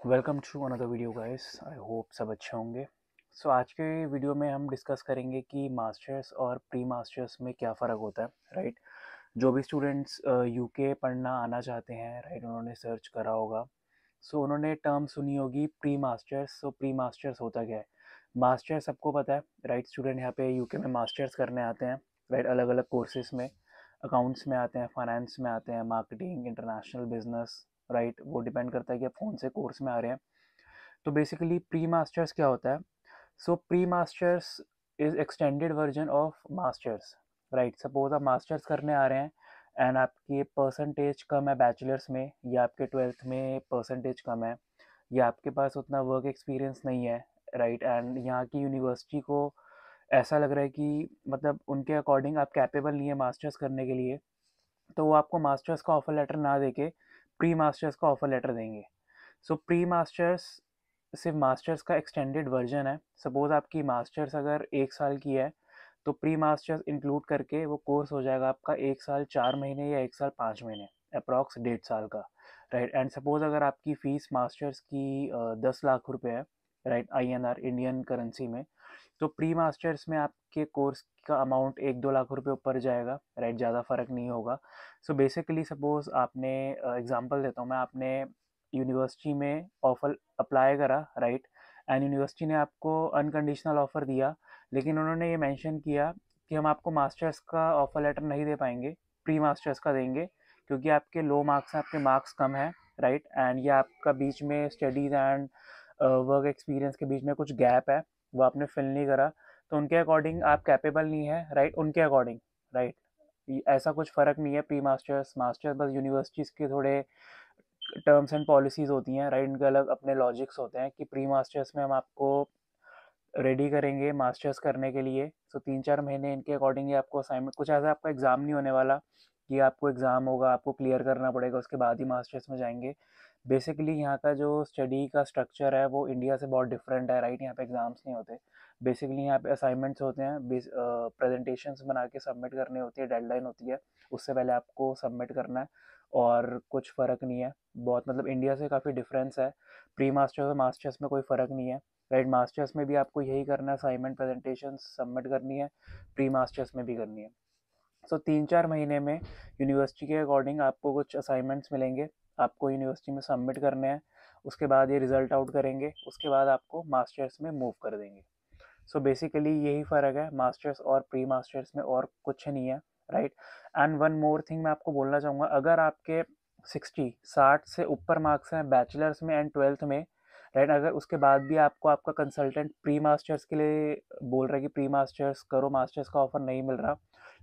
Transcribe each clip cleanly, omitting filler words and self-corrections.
Welcome to another video guys. I hope सब अच्छे होंगे। सो आज के वीडियो में हम डिस्कस करेंगे कि मास्टर्स और प्री मास्टर्स में क्या फ़र्क होता है, राइट। जो भी स्टूडेंट्स यूके पढ़ना आना चाहते हैं, राइट, उन्होंने सर्च करा होगा। सो उन्होंने टर्म सुनी होगी प्री मास्टर्स। सो प्री मास्टर्स होता क्या है? मास्टर सबको पता है, राइट। स्टूडेंट यहाँ पे यूके में मास्टर्स करने आते हैं, राइट, अलग अलग कोर्सेज में। अकाउंट्स में आते हैं, फाइनेंस में आते हैं, मार्केटिंग, इंटरनेशनल बिजनेस, राइट। वो डिपेंड करता है कि आप कौन से कोर्स में आ रहे हैं। तो बेसिकली प्री मास्टर्स क्या होता है? सो pre masters is extended version of masters, right. Suppose आप मास्टर्स करने आ रहे हैं एंड आपकी परसेंटेज कम है बैचलर्स में, या आपके ट्वेल्थ में परसेंटेज कम है, या आपके पास उतना वर्क एक्सपीरियंस नहीं है, राइट। एंड यहाँ की यूनिवर्सिटी को ऐसा लग रहा है कि मतलब उनके अकॉर्डिंग आप कैपेबल नहीं है मास्टर्स करने के लिए, तो वो आपको मास्टर्स का ऑफर लेटर ना देके प्री मास्टर्स का ऑफर लेटर देंगे। सो प्री मास्टर्स सिर्फ मास्टर्स का एक्सटेंडेड वर्जन है। सपोज आपकी मास्टर्स अगर 1 साल की है, तो प्री मास्टर्स इंक्लूड करके वो कोर्स हो जाएगा आपका 1 साल 4 महीने या 1 साल 5 महीने, अप्रॉक्स 1.5 साल का, राइट। एंड सपोज अगर आपकी फ़ीस मास्टर्स की 10 लाख रुपए है, राइट, INR, इंडियन करेंसी में, तो प्री मास्टर्स में आपके कोर्स का अमाउंट 1-2 लाख रुपए ऊपर जाएगा, राइट। ज़्यादा फ़र्क नहीं होगा। सो बेसिकली सपोज़ आपने, एग्जांपल देता हूँ मैं, आपने यूनिवर्सिटी में ऑफर अप्लाई करा, राइट। एंड यूनिवर्सिटी ने आपको अनकंडीशनल ऑफ़र दिया, लेकिन उन्होंने ये मेंशन किया कि हम आपको मास्टर्स का ऑफ़र लेटर नहीं दे पाएंगे, प्री मास्टर्स का देंगे, क्योंकि आपके लो मार्क्स हैं, आपके मार्क्स कम हैं, राइट। एंड ये आपका बीच में स्टडीज़ एंड वर्क एक्सपीरियंस के बीच में कुछ गैप है, वो आपने फिल नहीं करा, तो उनके अकॉर्डिंग आप कैपेबल नहीं है, राइट, उनके अकॉर्डिंग, राइट। ऐसा कुछ फ़र्क नहीं है प्री मास्टर्स मास्टर्स, बस यूनिवर्सिटीज़ के थोड़े टर्म्स एंड पॉलिसीज़ होती हैं, राइट। इनके अलग अपने लॉजिक्स होते हैं कि प्री मास्टर्स में हम आपको रेडी करेंगे मास्टर्स करने के लिए। सो 3-4 महीने इनके अकॉर्डिंग ही आपको असाइनमेंट, कुछ ऐसा आपका एग्ज़ाम नहीं होने वाला कि आपको एग्ज़ाम होगा, आपको क्लियर करना पड़ेगा, उसके बाद ही मास्टर्स में जाएंगे। बेसिकली यहाँ का जो स्टडी का स्ट्रक्चर है वो इंडिया से बहुत डिफरेंट है, राइट। यहाँ पे एग्ज़ाम्स नहीं होते। बेसिकली यहाँ पे असाइनमेंट्स होते हैं, प्रेजेंटेशंस बना के सबमिट करनी होती है, डेडलाइन होती है, उससे पहले आपको सबमिट करना है। और कुछ फ़र्क नहीं है बहुत, मतलब इंडिया से काफ़ी डिफरेंस है। प्री मास्टर्स और मास्टर्स में कोई फ़र्क नहीं है, राइट। मास्टर्स में भी आपको यही करना है, असाइनमेंट प्रेजेंटेशन सबमिट करनी है, प्री मास्टर्स में भी करनी है। सो 3-4 महीने में यूनिवर्सिटी के अकॉर्डिंग आपको कुछ असाइनमेंट्स मिलेंगे, आपको यूनिवर्सिटी में सबमिट करने हैं, उसके बाद ये रिजल्ट आउट करेंगे, उसके बाद आपको मास्टर्स में मूव कर देंगे। सो बेसिकली यही फ़र्क है मास्टर्स और प्री मास्टर्स में, और कुछ नहीं है, right. And one more thing मैं आपको बोलना चाहूँगा, अगर आपके 60 से ऊपर मार्क्स हैं बैचलर्स में एंड ट्वेल्थ में, राइट, अगर उसके बाद भी आपको आपका कंसल्टेंट प्री मास्टर्स के लिए बोल रहा है कि प्री मास्टर्स करो, मास्टर्स का ऑफर नहीं मिल रहा,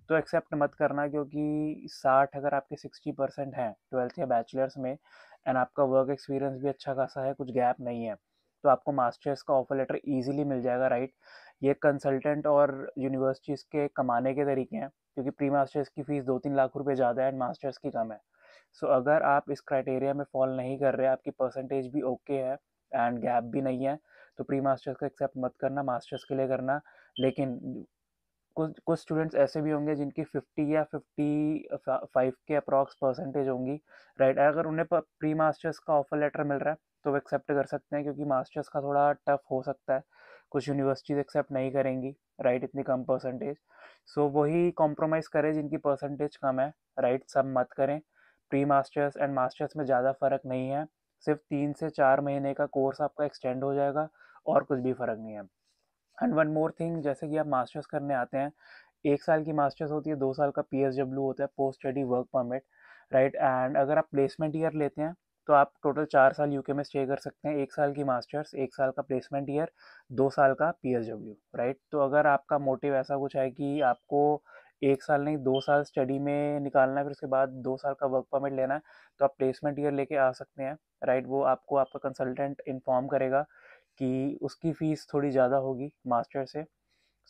तो एक्सेप्ट मत करना, क्योंकि 60 अगर आपके 60% हैं ट्वेल्थ या बैचलर्स में, एंड आपका वर्क एक्सपीरियंस भी अच्छा खासा है, कुछ गैप नहीं है, तो आपको मास्टर्स का ऑफर लेटर ईजिली मिल जाएगा, राइट। ये कंसल्टेंट और यूनिवर्सिटीज़ के कमाने के तरीके हैं, क्योंकि प्री मास्टर्स की फ़ीस 2-3 लाख रुपए ज़्यादा है एंड मास्टर्स की कम है। सो अगर आप इस क्राइटेरिया में फॉल नहीं कर रहे, आपकी परसेंटेज भी ओके है एंड गैप भी नहीं है, तो प्री मास्टर्स का एक्सेप्ट मत करना, मास्टर्स के लिए करना। लेकिन कुछ कुछ स्टूडेंट्स ऐसे भी होंगे जिनकी 50 या 55 के अप्रॉक्स परसेंटेज होंगी, राइट। अगर उन्हें प्री मास्टर्स का ऑफर लेटर मिल रहा है तो वो एक्सेप्ट कर सकते हैं, क्योंकि मास्टर्स का थोड़ा टफ हो सकता है, कुछ यूनिवर्सिटीज़ एक्सेप्ट नहीं करेंगी, राइट, इतनी कम परसेंटेज। सो वही कॉम्प्रोमाइज़ करें जिनकी परसेंटेज कम है, राइट, सब मत करें। प्री मास्टर्स एंड मास्टर्स में ज़्यादा फ़र्क नहीं है, सिर्फ 3 से 4 महीने का कोर्स आपका एक्सटेंड हो जाएगा, और कुछ भी फ़र्क नहीं है। एंड वन मोर थिंग, जैसे कि आप मास्टर्स करने आते हैं, 1 साल की मास्टर्स होती है, 2 साल का PSW होता है, post study work permit, right. And अगर आप प्लेसमेंट ईयर लेते हैं तो आप टोटल 4 साल यूके में स्टे कर सकते हैं, 1 साल की मास्टर्स, 1 साल का प्लेसमेंट ईयर, 2 साल का PSW, राइट। तो अगर आपका मोटिव ऐसा कुछ है कि आपको 1 साल नहीं 2 साल स्टडी में निकालना है, फिर उसके बाद 2 साल का वर्क परमिट लेना है, तो आप प्लेसमेंट ईयर लेके आ सकते हैं, राइट। वो आपको आपका कंसल्टेंट इन्फॉर्म करेगा कि उसकी फ़ीस थोड़ी ज़्यादा होगी मास्टर से।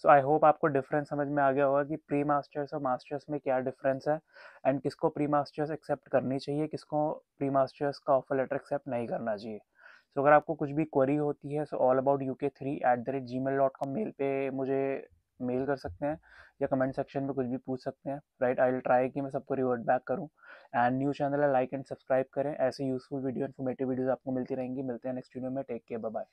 सो आई होप आपको डिफरेंस समझ में आ गया होगा कि प्री मास्टर्स और मास्टर्स में क्या डिफरेंस है, एंड किसको प्री मास्टर्स एक्सेप्ट करनी चाहिए, किसको प्री मास्टर्स का ऑफर लेटर एक्सेप्ट नहीं करना चाहिए। सो अगर आपको कुछ भी क्वेरी होती है, so all about UK3@gmail.com mail पे मुझे मेल कर सकते हैं या कमेंट सेक्शन में कुछ भी पूछ सकते हैं, राइट। आई विल ट्राई कि मैं सबको रिवर्ट बैक करूँ। एंड न्यू चैनल है, लाइक एंड सब्सक्राइब करें। ऐसे यूजफुल वीडियो, इन्फॉर्मेटिव वीडियोस आपको मिलती रहेंगी। मिलते हैं नेक्स्ट वीडियो में। Take care, bye bye.